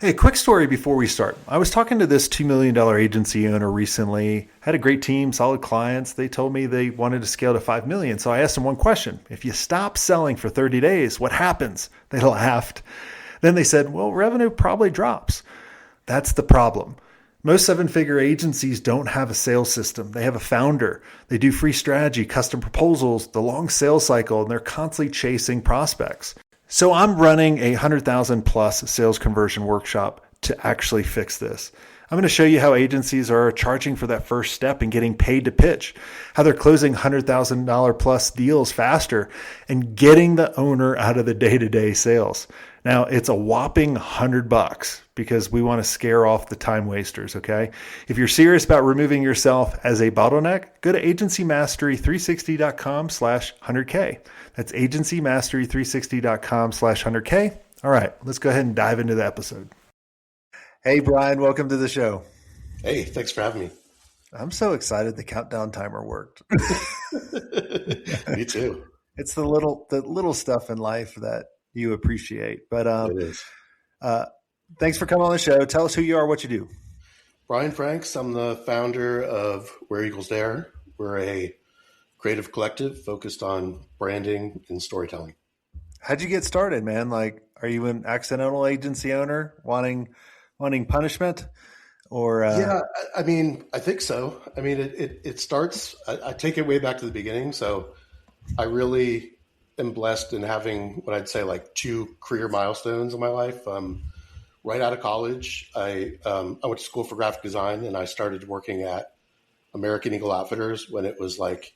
Hey, quick story before we start. I was talking to this $2 million agency owner recently, had a great team, solid clients. They told me they wanted to scale to 5 million. So I asked them one question. If you stop selling for 30 days, what happens? They laughed. Then they said, well, revenue probably drops. That's the problem. Most seven-figure agencies don't have a sales system. They have a founder. They do free strategy, custom proposals, the long sales cycle, and they're constantly chasing prospects. So I'm running a 100,000 plus sales conversion workshop to actually fix this. I'm going to show you how agencies are charging for that first step and getting paid to pitch, how they're closing $100,000 plus deals faster and getting the owner out of the day-to-day sales. Now it's a whopping $100 because we want to scare off the time wasters. Okay. If you're serious about removing yourself as a bottleneck, go to agencymastery360.com/100K. That's agencymastery360.com/100K. All right, let's go ahead and dive into the episode. Hey, Brian, welcome to the show. Hey, thanks for having me. I'm so excited the countdown timer worked. Me too. It's the little stuff in life that you appreciate. But it is. Thanks for coming on the show. Tell us who you are, what you do. Brian Franks. I'm the founder of Where Eagles Dare. We're a creative collective focused on branding and storytelling. How'd you get started, man? Like, are you an accidental agency owner wanting punishment? Or yeah, I mean, I think so. I mean, it starts. I take it way back to the beginning. So I really am blessed in having what I'd say like two career milestones in my life. Right out of college, I went to school for graphic design, and I started working at American Eagle Outfitters when it was like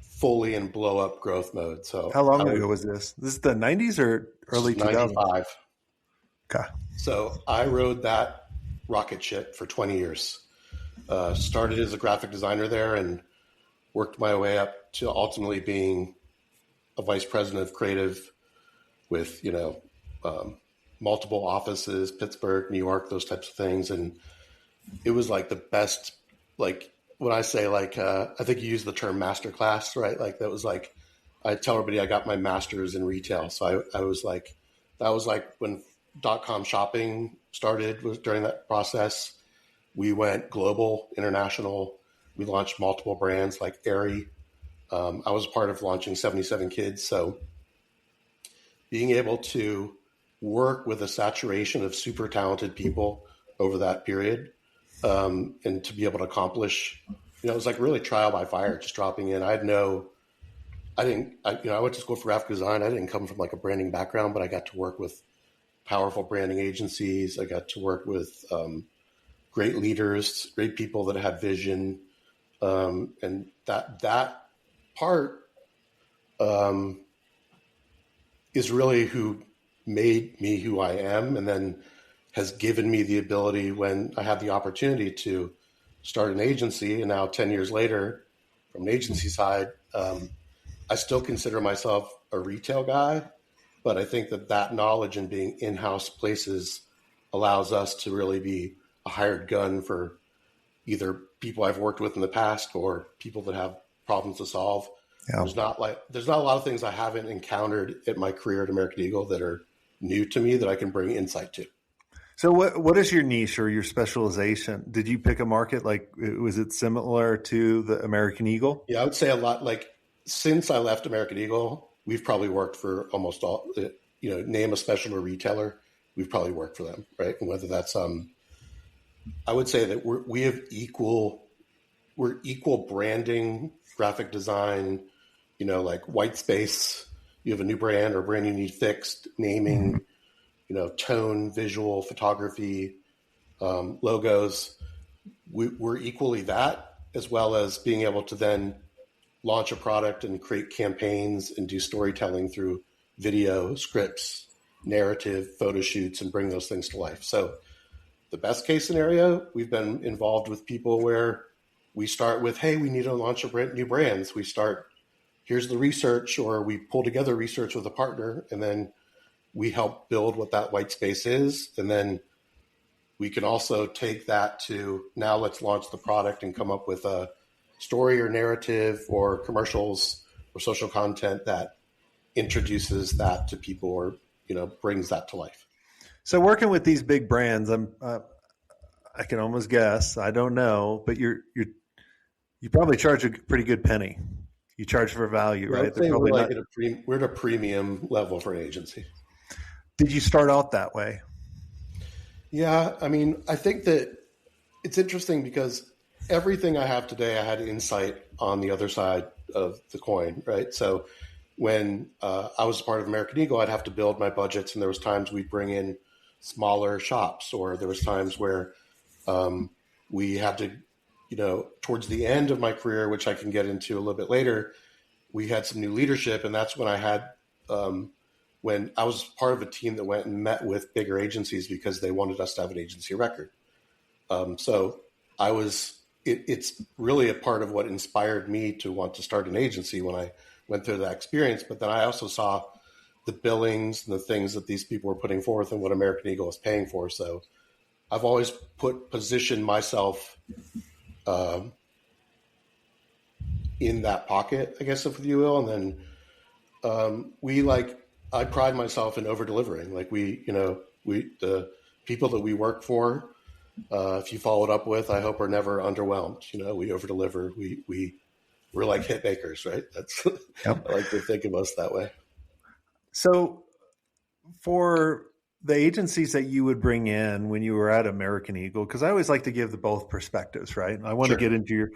fully in blow up growth mode. So how long ago was this? This is the 90s or early 2000s? 95. Okay. So I rode that rocket ship for 20 years. Started as a graphic designer there and worked my way up to ultimately being a vice president of creative with, multiple offices, Pittsburgh, New York, those types of things. And it was like the best, like when I say like, I think you use the term masterclass, right? Like that was like, I tell everybody I got my master's in retail. So I was like, that was like when .com shopping started was during that process. We went global, international. We launched multiple brands like Aerie. I was part of launching 77 Kids. So being able to work with a saturation of super talented people over that period, and to be able to accomplish, it was like really trial by fire, just dropping in. I went to school for graphic design. I didn't come from like a branding background, but I got to work with powerful branding agencies. I got to work with great leaders, great people that had vision. And that part is really who made me who I am, and then has given me the ability when I had the opportunity to start an agency. And now 10 years later, from an agency side, I still consider myself a retail guy, but I think that knowledge and being in-house places allows us to really be a hired gun for either people I've worked with in the past or people that have problems to solve. Yeah. There's not a lot of things I haven't encountered in my career at American Eagle that are new to me that I can bring insight to. So what is your niche or your specialization? Did you pick a market? Like, was it similar to the American Eagle? Yeah, I would say a lot. Like, since I left American Eagle, we've probably worked for almost all, name a specialty retailer, we've probably worked for them, right? And whether that's, I would say that we're equal branding, graphic design, like white space. You have a new brand or brand you need fixed, naming, tone, visual, photography, logos. We're equally that, as well as being able to then launch a product and create campaigns and do storytelling through video, scripts, narrative, photo shoots, and bring those things to life. So the best case scenario, we've been involved with people where we start with, hey, we need to launch new brands. We start, here's the research, or we pull together research with a partner, and then we help build what that white space is. And then we can also take that to, now let's launch the product and come up with a story or narrative or commercials or social content that introduces that to people or, brings that to life. So working with these big brands, I can almost guess. I don't know, but you probably charge a pretty good penny. You charge for value, I right? would They're say we're probably like not. we're at a premium level for an agency. Did you start out that way? Yeah, I mean, I think that it's interesting because everything I have today, I had insight on the other side of the coin, right? So when I was part of American Eagle, I'd have to build my budgets, and there was times we'd bring in smaller shops, or there was times where we had to, towards the end of my career, which I can get into a little bit later, we had some new leadership, and that's when I had when I was part of a team that went and met with bigger agencies because they wanted us to have an agency record. So I was, it's really a part of what inspired me to want to start an agency when I went through that experience. But then I also saw the billings and the things that these people were putting forth and what American Eagle was paying for. So I've always positioned myself in that pocket, I guess, if you will. And then I pride myself in over delivering. Like the people that we work for, if you followed up with, I hope are never underwhelmed. We over deliver. We're like hit makers, right? That's Yep. I like to think of us that way. So for the agencies that you would bring in when you were at American Eagle, because I always like to give the both perspectives, right? I want to get into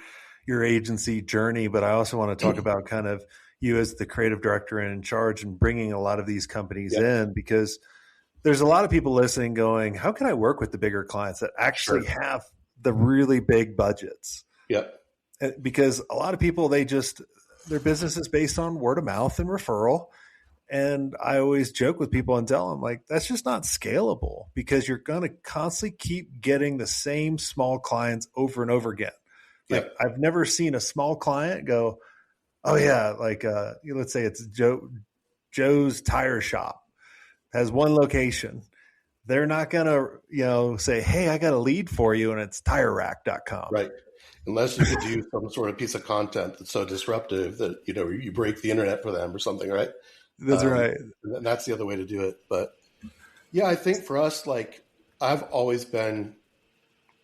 your agency journey, but I also want to talk about kind of you as the creative director and in charge and bringing a lot of these companies in, because there's a lot of people listening going, how can I work with the bigger clients that actually have the really big budgets? Yep. Because a lot of people, their business is based on word of mouth and referral. And I always joke with people and tell them, like, that's just not scalable, because you're going to constantly keep getting the same small clients over and over again. Like, I've never seen a small client go, oh yeah, like let's say it's Joe's tire shop has one location. They're not going to, say, hey, I got a lead for you, and it's tirerack.com. Right. Unless you could do some sort of piece of content that's so disruptive that, you break the internet for them or something, right? That's right. And that's the other way to do it. But yeah, I think for us, like, I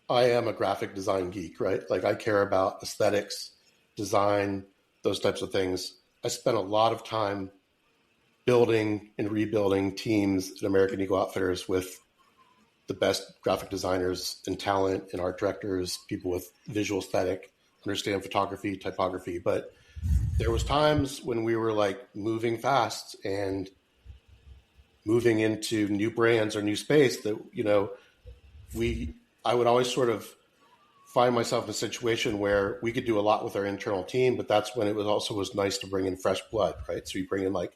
am a graphic design geek, right? Like, I care about aesthetics, design, those types of things. I spent a lot of time building and rebuilding teams at American Eagle Outfitters with the best graphic designers and talent and art directors, people with visual aesthetic, understand photography, typography. But there was times when we were like moving fast and moving into new brands or new space that, I would always sort of find myself in a situation where we could do a lot with our internal team, but that's when it was nice to bring in fresh blood, right? So you bring in like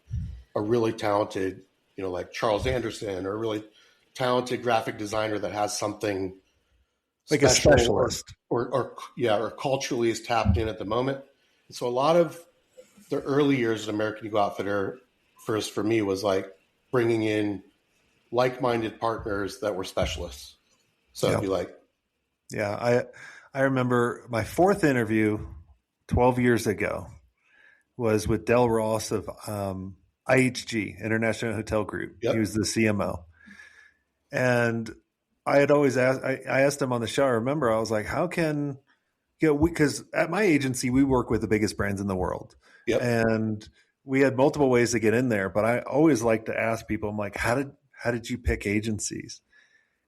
a really talented, like Charles Anderson, or a really talented graphic designer that has something like a specialist or culturally is tapped in at the moment. And so a lot of the early years at American Eagle Outfitter first for me was like bringing in like-minded partners that were specialists. So it'd be like, I remember my fourth interview 12 years ago was with Del Ross of IHG, International Hotel Group. Yep. He was the CMO. And I had always I asked him on the show, I remember, I was like, how can, because at my agency, we work with the biggest brands in the world. Yep. And we had multiple ways to get in there, but I always like to ask people, I'm like, how did you pick agencies?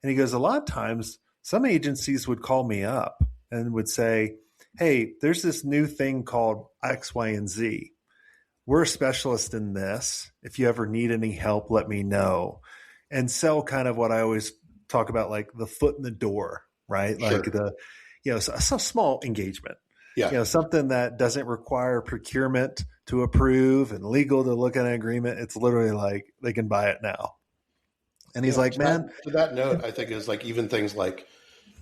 And he goes, a lot of times some agencies would call me up and would say, hey, there's this new thing called X, Y, and Z. We're a specialist in this. If you ever need any help, let me know. And sell kind of what I always talk about, like the foot in the door, right? Sure. Like some small engagement. Yeah. Something that doesn't require procurement to approve and legal to look at an agreement. It's literally like they can buy it now. And he's like, man. To that note, I think is like even things like,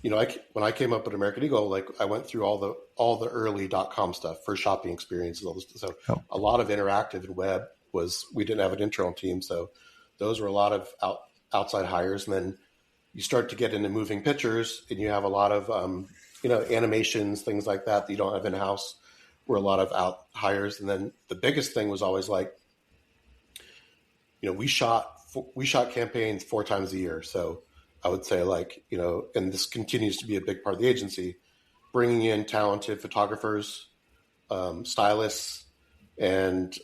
when I came up with American Eagle, like I went through all the early .com stuff for shopping experiences, all this. So a lot of interactive and web we didn't have an internal team. So those were a lot of outside hires. And then you start to get into moving pictures and you have a lot of, animations, things like that you don't have in-house, were a lot of out hires. And then the biggest thing was always like, we shot we shot campaigns 4 times a year. So I would say like, and this continues to be a big part of the agency, bringing in talented photographers, stylists, and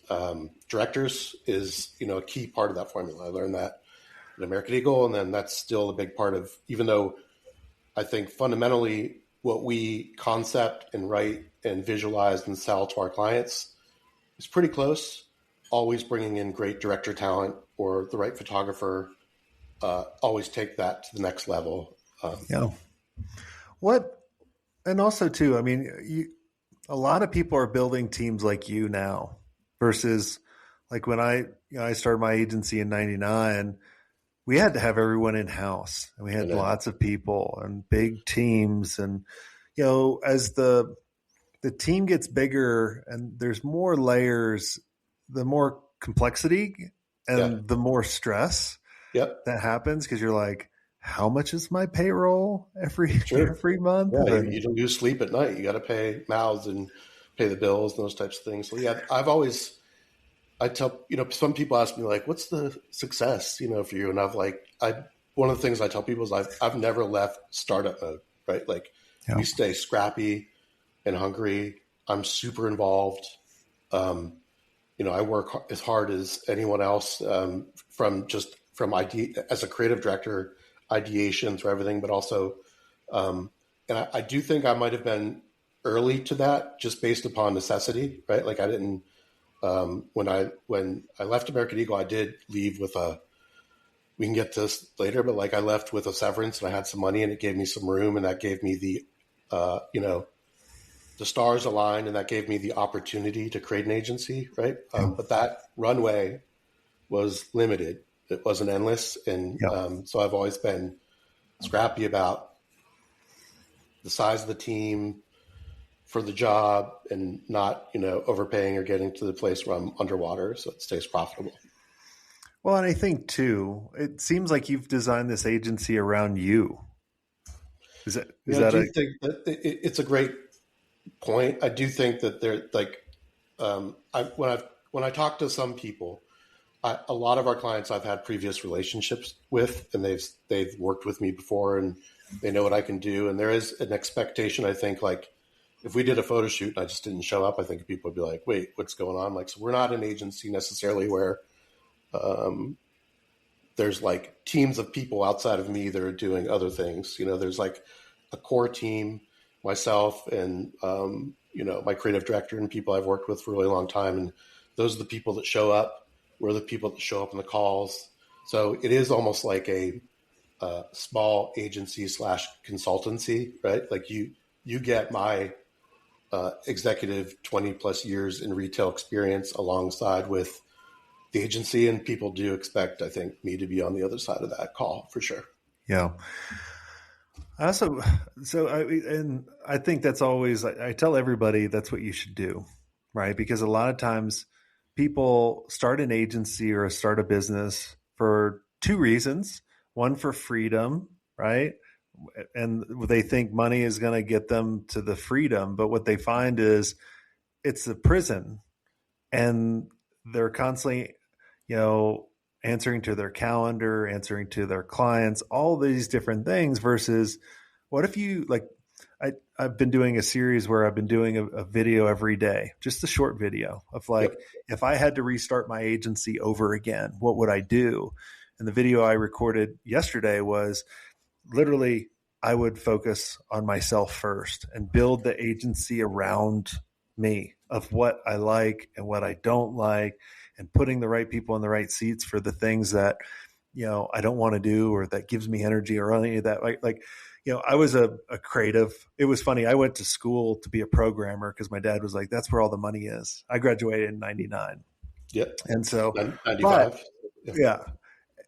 directors is, a key part of that formula. I learned that at American Eagle, and then that's still a big part of, even though I think fundamentally what we concept and write and visualize and sell to our clients is pretty close. Always bringing in great director talent or the right photographer, always take that to the next level. Yeah. And also too, I mean, a lot of people are building teams like you now versus like when I started my agency in 99, we had to have everyone in house and we had lots of people and big teams. And, as the team gets bigger and there's more layers, the more complexity and the more stress that happens. Cause you're like, how much is my payroll every month? Yeah, you don't lose sleep at night. You got to pay mouths and pay the bills and those types of things. So yeah, I tell, some people ask me like, what's the success, for you? And one of the things I tell people is I've never left startup mode, right? Like we stay scrappy and hungry. I'm super involved. I work as hard as anyone else, from idea as a creative director, ideation through everything, but also, and I do think I might've been early to that just based upon necessity, right? Like I didn't, when I left American Eagle, I did leave with we can get to this later, but like I left with a severance and I had some money and it gave me some room and that gave me the stars aligned and that gave me the opportunity to create an agency. Right. But that runway was limited. It wasn't endless. And so I've always been scrappy about the size of the team for the job and not, overpaying or getting to the place where I'm underwater so it stays profitable. Well, and I think too, it seems like you've designed this agency around you. I think that it's a great point. I do think that they're like, when I talk to some people, a lot of our clients I've had previous relationships with, and they've worked with me before, and they know what I can do. And there is an expectation. I think like if we did a photo shoot and I just didn't show up, I think people would be like, "Wait, what's going on?" Like, so we're not an agency necessarily where there's like teams of people outside of me that are doing other things. There's like a core team, myself and my creative director and people I've worked with for a really long time, and those are the people that show up. We're the people that show up in the calls. So it is almost like a small agency / consultancy, right? Like you get my executive 20 plus years in retail experience alongside with the agency, and people do expect, I think, me to be on the other side of that call for sure. Yeah. I think that's always, I tell everybody that's what you should do, right? Because a lot of times people start an agency or start a business for two reasons. One, for freedom, right? And they think money is going to get them to the freedom. But what they find is it's a prison, and they're constantly, answering to their calendar, answering to their clients, all these different things versus what if you I've been doing a series where I've been doing a video every day, just a short video of if I had to restart my agency over again, what would I do? And the video I recorded yesterday was literally I would focus on myself first and build the agency around me of what I like and what I don't like, and putting the right people in the right seats for the things that, I don't want to do or that gives me energy or any of that. I was a creative. It was funny. I went to school to be a programmer because my dad was like, that's where all the money is. I graduated in 99. Yep. And so 95.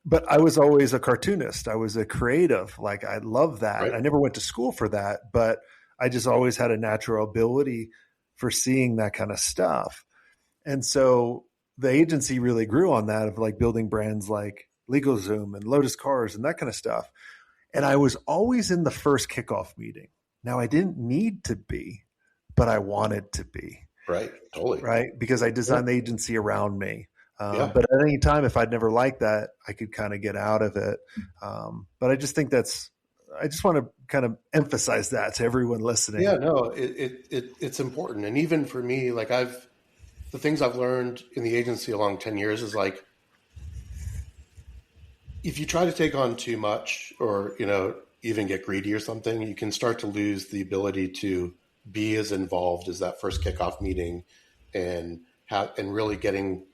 But I was always a cartoonist. I was a creative. Like I love that. Right. I never went to school for that, but I just always had a natural ability for seeing that kind of stuff. And so the agency really grew on that of like building brands like LegalZoom and Lotus Cars and that kind of stuff. And I was always in the first kickoff meeting. Now I didn't need to be, but I wanted to be. Right. Totally. Right. Because I designed the agency around me. Yeah. But at any time, if I'd never liked that, I could kind of get out of it. But I just think I just want to kind of emphasize that to everyone listening. Yeah, no, it's important. And even for me, like the things I've learned in the agency along 10 years is like, if you try to take on too much or, even get greedy or something, you can start to lose the ability to be as involved as that first kickoff meeting and really getting,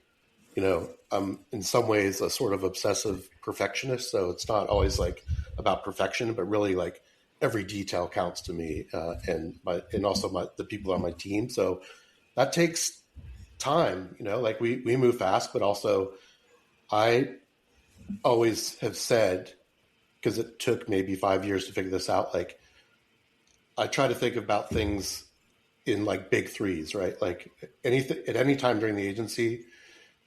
in some ways a sort of obsessive perfectionist. So it's not always like about perfection, but really like every detail counts to me, and also the people on my team. So that takes time, like we move fast, but also I always have said, because it took maybe 5 years to figure this out, like I try to think about things in like big threes, right? Like anything at any time during the agency,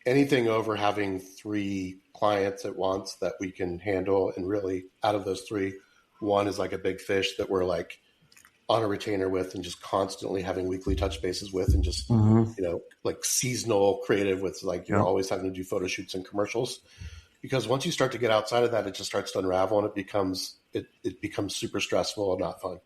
anything over having 3 clients at once that we can handle, and really out of those 3, one is like a big fish that we're like on a retainer with and just constantly having weekly touch bases with, and just like seasonal creative with like always having to do photo shoots and commercials. Because once you start to get outside of that, it just starts to unravel, and it becomes super stressful and not fun.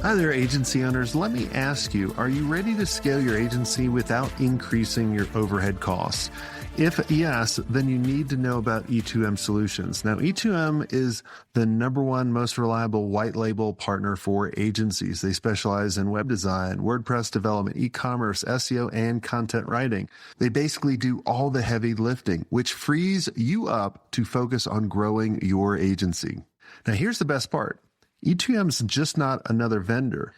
Hi there, agency owners. Let me ask you, are you ready to scale your agency without increasing your overhead costs? If yes, then you need to know about E2M Solutions. Now, E2M is the #1 most reliable white label partner for agencies. They specialize in web design, WordPress development, e-commerce, SEO, and content writing. They basically do all the heavy lifting, which frees you up to focus on growing your agency. Now, here's the best part. E2M's just not another vendor.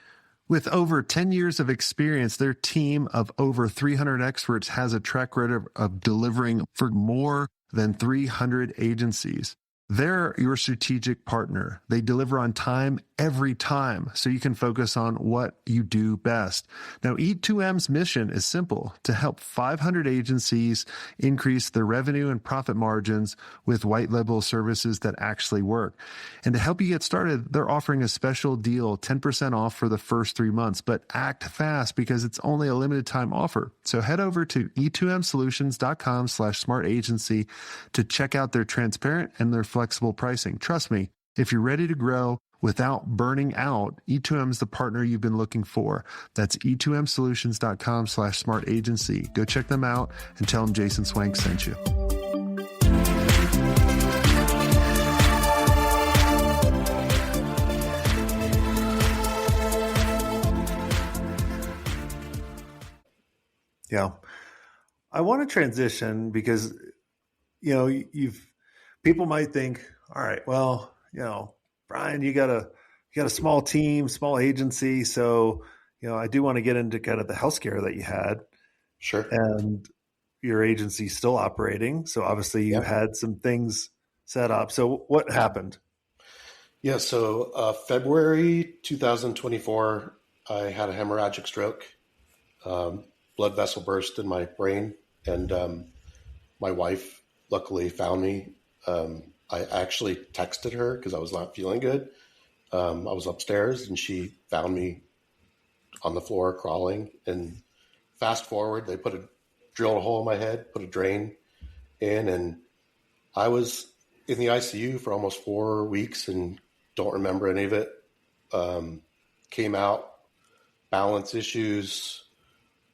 With over 10 years of experience, their team of over 300 experts has a track record of delivering for more than 300 agencies. They're your strategic partner. They deliver on time every time, so you can focus on what you do best. Now, E2M's mission is simple: to help 500 agencies increase their revenue and profit margins with white label services that actually work. And to help you get started, they're offering a special deal, 10% off for the first 3 months, but act fast because it's only a limited time offer. So head over to e2msolutions.com/smartagency to check out their transparent and their flexible pricing. Trust me, if you're ready to grow without burning out, E2M's the partner you've been looking for. That's e2msolutions.com/smartagency. Go check them out and tell them Jason Swank sent you. Yeah. I want to transition because, people might think, all right, well, Brian, you got a small team, small agency. So, I do want to get into kind of the healthcare that you had. Sure. And your agency's still operating. So obviously you had some things set up. So what happened? Yeah. So, February 2024, I had a hemorrhagic stroke, blood vessel burst in my brain. And, my wife luckily found me. I actually texted her because I was not feeling good. I was upstairs and she found me on the floor crawling. And fast forward, they drilled a hole in my head, put a drain in, and I was in the ICU for almost 4 weeks and don't remember any of it. Came out, balance issues,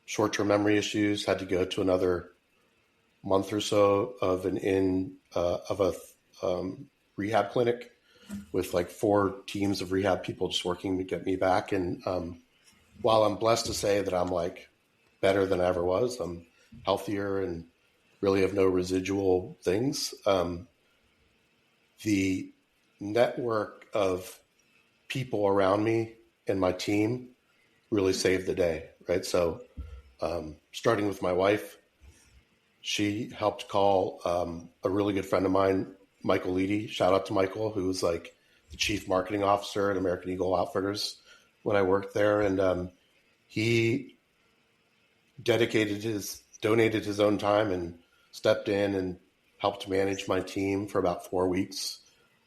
short-term memory issues, had to go to another month or so of a rehab clinic with like 4 teams of rehab people just working to get me back. And while I'm blessed to say that I'm like better than I ever was, I'm healthier and really have no residual things. The network of people around me and my team really saved the day, right? So starting with my wife, she helped call a really good friend of mine, Michael Leedy. Shout out to Michael, who was like the chief marketing officer at American Eagle Outfitters when I worked there. And he donated his own time and stepped in and helped manage my team for about 4 weeks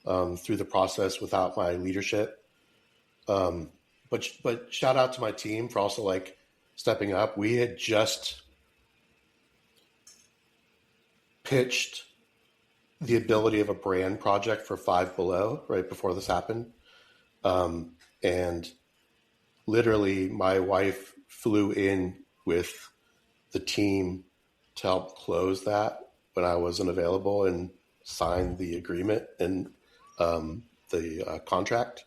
through the process without my leadership. But shout out to my team for also like stepping up. We had just pitched the ability of a brand project for Five Below right before this happened. And literally my wife flew in with the team to help close that when I wasn't available and signed the agreement and the contract.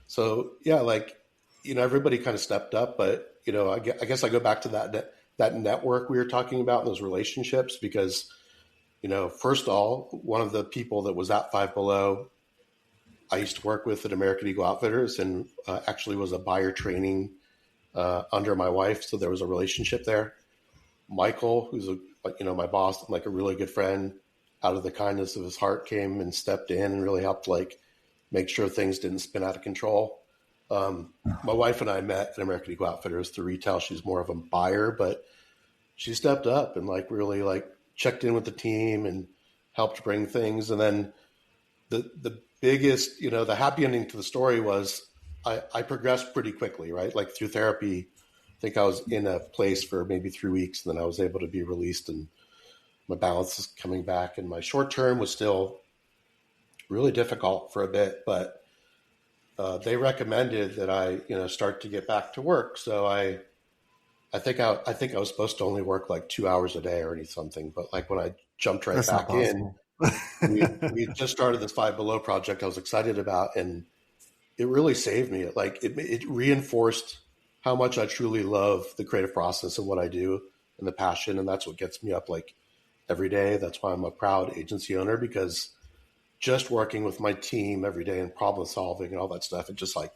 So yeah, like, everybody kind of stepped up, but I guess I go back to that network we were talking about and those relationships because, first of all, one of the people that was at Five Below, I used to work with at American Eagle Outfitters and actually was a buyer training under my wife. So there was a relationship there. Michael, who's my boss, like a really good friend, out of the kindness of his heart came and stepped in and really helped like make sure things didn't spin out of control. My wife and I met at American Eagle Outfitters through retail. She's more of a buyer, but she stepped up and like really like checked in with the team and helped bring things. And then the biggest, the happy ending to the story was I progressed pretty quickly, right? Like through therapy, I think I was in a place for maybe 3 weeks and then I was able to be released and my balance is coming back. And my short term was still really difficult for a bit, but they recommended that I, start to get back to work. So I think I was supposed to only work like 2 hours a day or something, but like when I jumped right back in, we just started this Five Below project I was excited about, and it really saved me. It reinforced how much I truly love the creative process and what I do and the passion, and that's what gets me up like every day. That's why I'm a proud agency owner, because just working with my team every day and problem solving and all that stuff, it just like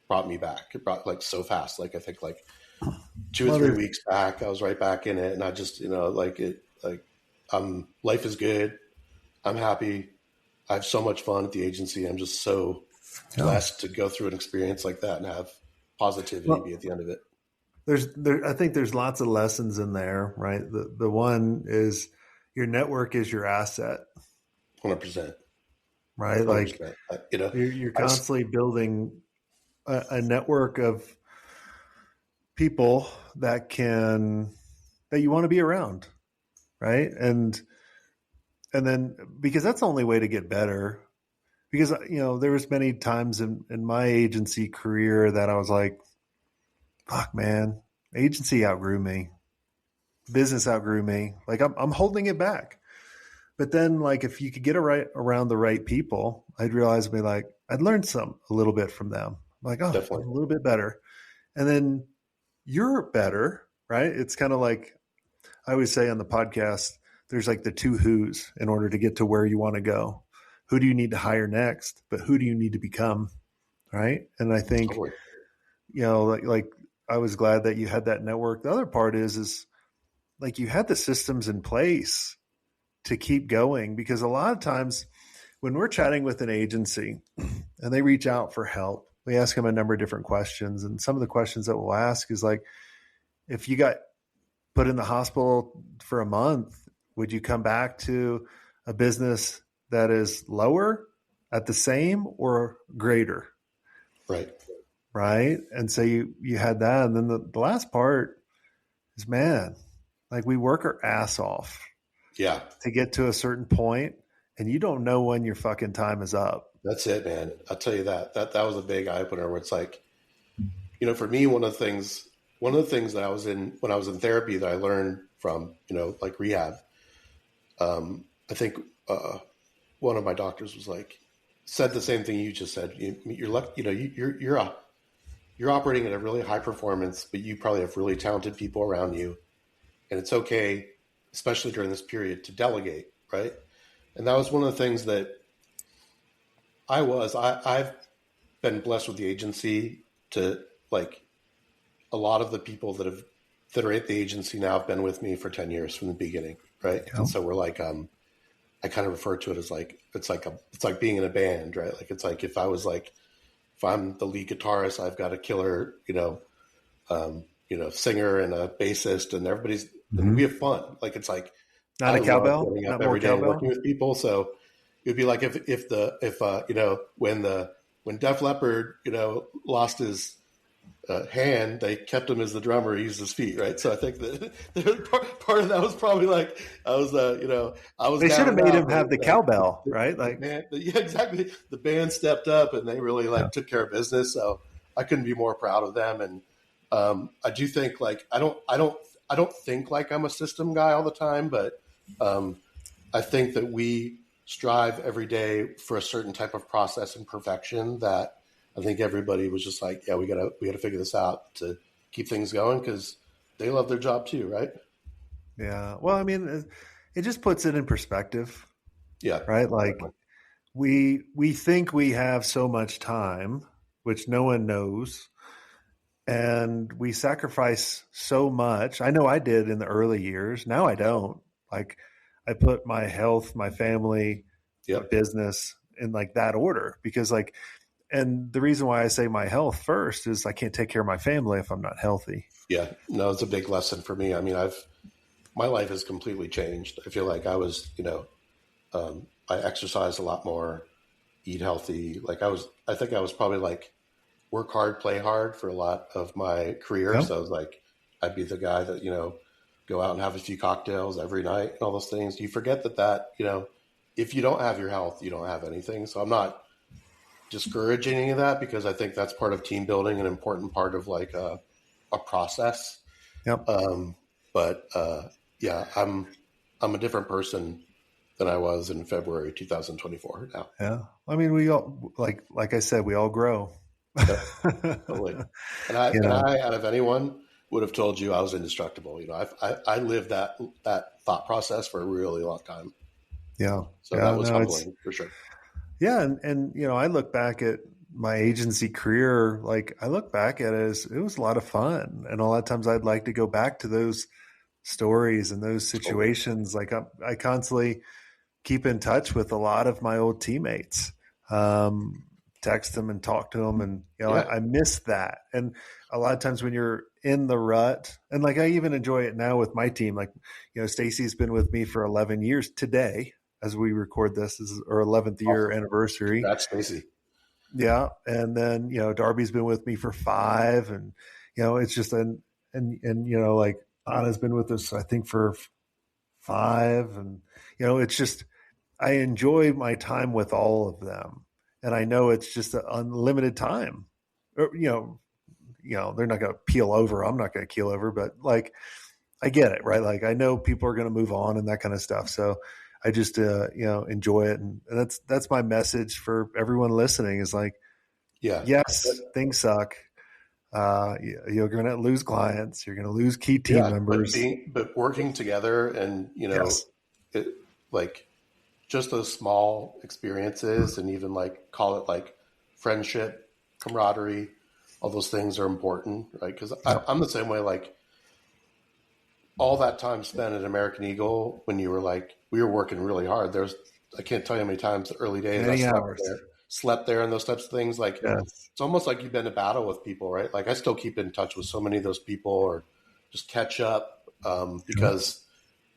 brought me back. It brought like so fast. Like I think like 2 or 3 weeks back, I was right back in it, and I just life is good. I'm happy. I have so much fun at the agency. I'm just so blessed to go through an experience like that and have positivity be at the end of it. I think there's lots of lessons in there, right? The one is your network is your asset. 100%. Right? 100%. Like, you're constantly building a network of people that you want to be around. Right. And then, because that's the only way to get better, because, there was many times in my agency career that I was like, fuck, man, agency outgrew me. Business outgrew me. Like I'm holding it back. But then like, if you could get around the right people, I'd realize I'd learned a little bit from them. I'm like, oh, definitely a little bit better. And then you're better, right? It's kind of like I always say on the podcast, there's like the two who's in order to get to where you want to go. Who do you need to hire next? But who do you need to become? Right. And I think, like I was glad that you had that network. The other part is like you had the systems in place to keep going, because a lot of times when we're chatting with an agency and they reach out for help, we ask them a number of different questions. And some of the questions that we'll ask is like, if you got put in the hospital for a month, would you come back to a business that is lower, at the same, or greater? Right. Right. And so you had that. And then the last part is, man, like we work our ass off. Yeah. To get to a certain point, and you don't know when your fucking time is up. That's it, man. I'll tell you that was a big eye opener where it's like, for me, one of the things that I was in when I was in therapy that I learned from, like rehab, I think one of my doctors was like, said the same thing you just said. You're operating at a really high performance, but you probably have really talented people around you, and it's okay, especially during this period, to delegate, right? And that was one of the things that I've been blessed with the agency to, like, a lot of the people that are at the agency now have been with me for 10 years from the beginning, right? Yeah. And so we're like, I kind of refer to it as like, it's like being in a band, right? Like, it's like if I'm the lead guitarist, I've got a killer, singer and a bassist, and everybody's, and we have fun. Like, it's like, not a cowbell, getting up every day and working with people. So it'd be like when the when Def Leppard, lost his hand, they kept him as the drummer. He used his feet, right? So I think that part of that was probably like I was, I was They should down have and made out, him but have the cowbell, right? the Like, band, yeah, exactly. The band stepped up and they really yeah, took care of business. So I couldn't be more proud of them. And I do think I don't think like I'm a system guy all the time, but um, I think that we strive every day for a certain type of process and perfection that I think everybody was just like, yeah, we gotta figure this out to keep things going because they love their job too, right? yeah. Well, I mean, it just puts it in perspective, Yeah, right? Like definitely. we think we have so much time, which no one knows, and we sacrifice so much. I know I did in the early years. Now I don't. Like I put my health, my family, my Yep. business in like that order because like and the reason why I say my health first is I can't take care of my family if I'm not healthy. Yeah. No, it's a big lesson for me. I mean, my life has completely changed. I feel like I exercise a lot more, eat healthy. I think I was probably like work hard, play hard for a lot of my career. Yeah. So I was like, I'd be the guy that, go out and have a few cocktails every night and all those things. You forget that, if you don't have your health, you don't have anything. So I'm not discouraging any of that because I think that's part of team building, an important part of like a process. Yep. But yeah, I'm a different person than I was in February 2024 now. Yeah. I mean, we all like I said, we all grow. Yep, totally. You And know. I, out of anyone, would have told you I was indestructible. I lived that thought process for a really long time. Yeah. So that Yeah. was No, it's humbling for sure. yeah, and I look back at my agency career, like I look back at it as it was a lot of fun. And a lot of times I'd like to go back to those stories and those Totally. situations. Like I constantly keep in touch with a lot of my old teammates. Um, Text them and talk to them, and Yeah. I miss that. And a lot of times when you're in the rut, and like I even enjoy it now with my team. Like Stacy's been with me for 11 years today, as we record this. This is our 11th year Awesome. anniversary. Congrats, Stacy. Yeah, and then Darby's been with me for 5, and it's just and like Anna's been with us I think for 5, and it's just I enjoy my time with all of them, and I know it's just an unlimited time. Or, they're not going to peel over. I'm not going to keel over, but like I get it, right? Like I know people are going to move on and that kind of stuff. So I just enjoy it, and that's my message for everyone listening. Is like, Yeah. But, yes, things suck. You're going to lose clients. You're going to lose key team yeah. members. But working together and, Yes. it, like just those small experiences and even like call it like friendship, camaraderie, all those things are important, right? Because Yeah. I'm the same way. Like all that time spent at American Eagle when you were like, we were working really hard. I can't tell you how many times the early days I Many hours. slept there and those types of things. Like Yes. it's almost like you've been to battle with people, right? Like I still keep in touch with so many of those people or just catch up because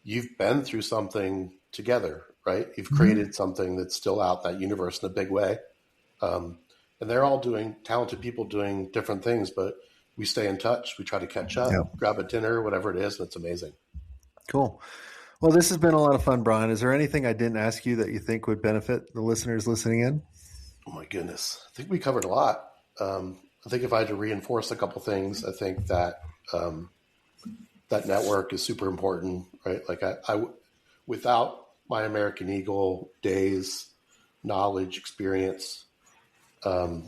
you've been through something together, right? You've Mhm. created something that's still out in that universe in a big way. Um, and they're all talented people doing different things, but we stay in touch. We try to catch Yeah. up, grab a dinner, whatever it is, and it's amazing. Cool. Well, this has been a lot of fun, Brian. Is there anything I didn't ask you that you think would benefit the listeners listening in? Oh my goodness. I think we covered a lot. I think if I had to reinforce a couple things, I think that that network is super important, right? Like without my American Eagle days, knowledge, experience, um,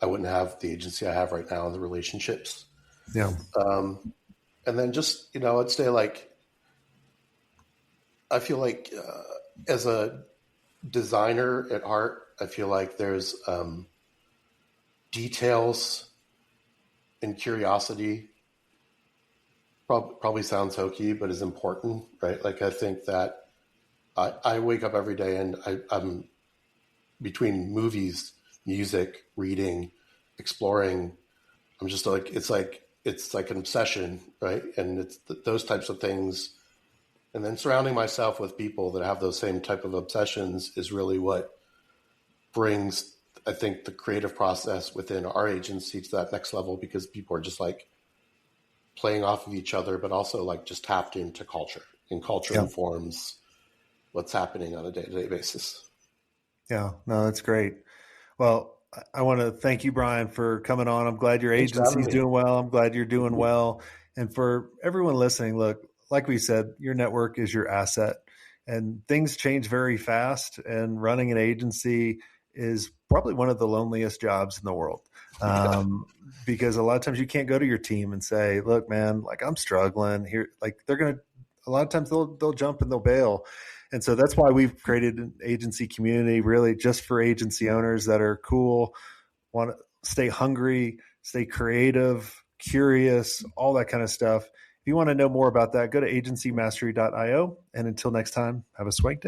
I wouldn't have the agency I have right now and the relationships. Yeah. And then just, I'd say like, I feel like as a designer at heart, I feel like there's details and curiosity probably sounds hokey, but is important, right? Like I think that I wake up every day and I'm between movies, music, reading, exploring. I'm just it's like an obsession, right? And it's those types of things. And then surrounding myself with people that have those same type of obsessions is really what brings I think the creative process within our agency to that next level, because people are just like playing off of each other, but also like just tapped into culture, and culture Yeah. informs what's happening on a day-to-day basis. Yeah. No, that's great. Well, I want to thank you, Brian, for coming on. I'm glad your Thanks for having agency's me. doing well. I'm glad you're doing well. And for everyone listening, look, like we said, your network is your asset and things change very fast. And running an agency is probably one of the loneliest jobs in the world. Yeah. Because a lot of times you can't go to your team and say, look, man, like I'm struggling here. Like they're going to, a lot of times they'll jump and they'll bail. And so that's why we've created an agency community really just for agency owners that are cool, want to stay hungry, stay creative, curious, all that kind of stuff. If you want to know more about that, go to agencymastery.io. And until next time, have a swank day.